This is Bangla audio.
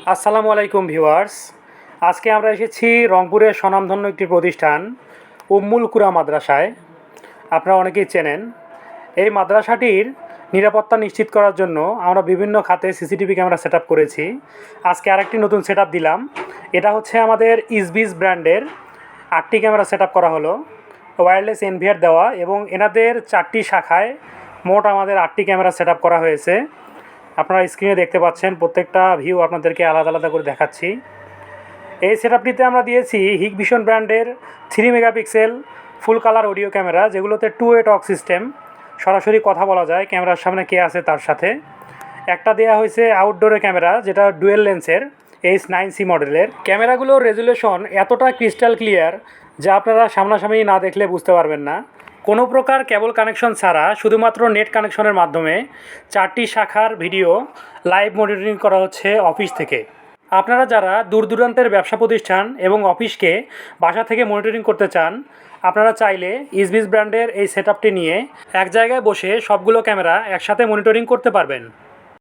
আসসালামু আলাইকুম ভিউয়ার্স। আজকে আমরা এসেছি রংপুরের স্বনামধন্য একটি প্রতিষ্ঠান উম্মুল কুরা মাদ্রাসায়। আপনারা অনেকেই চেনেন। এই মাদ্রাসাটির নিরাপত্তা নিশ্চিত করার জন্য আমরা বিভিন্ন খাতে সিসিটিভি ক্যামেরা সেট আপ করেছি। আজকে আরেকটি নতুন সেট আপ দিলাম। এটা হচ্ছে আমাদের ইসবিস ব্র্যান্ডের 8টি ক্যামেরা সেট আপ করা হলো, ওয়্যারলেস এনভিআর দেওয়া, এবং এনাদের 4টি শাখায় মোট আমাদের 8টি ক্যামেরা সেট আপ করা হয়েছে। আপনারা স্ক্রিনে দেখতে পাচ্ছেন, প্রত্যেকটা ভিউ আপনাদেরকে আলাদা আলাদা করে দেখাচ্ছি। এই সেটআপটিতে আমরা দিয়েছি হিকভিশন ব্র্যান্ডের 3 megapixel full colour audio camera, যেগুলোতে 2-way টক সিস্টেম, সরাসরি কথা বলা যায় ক্যামেরার সামনে কে আছে তার সাথে। একটা দেওয়া হয়েছে আউটডোরের ক্যামেরা, যেটা ডুয়েল লেন্সের H9C মডেলের। ক্যামেরাগুলোর রেজুলেশন এতটা ক্রিস্টাল ক্লিয়ার যা আপনারা সামনাসামনি না দেখলে বুঝতে পারবেন না। কোনো প্রকার কেবল কানেকশন ছাড়া শুধুমাত্র নেট কানেকশনের মাধ্যমে 4টি শাখার ভিডিও লাইভ মনিটরিং করা হচ্ছে অফিস থেকে। আপনারা যারা দূর দূরান্তের ব্যবসা প্রতিষ্ঠান এবং অফিসকে বাসা থেকে মনিটরিং করতে চান, আপনারা চাইলে ইসবিস ব্র্যান্ডের এই সেটআপটি নিয়ে এক জায়গায় বসে সবগুলো ক্যামেরা একসাথে মনিটরিং করতে পারবেন।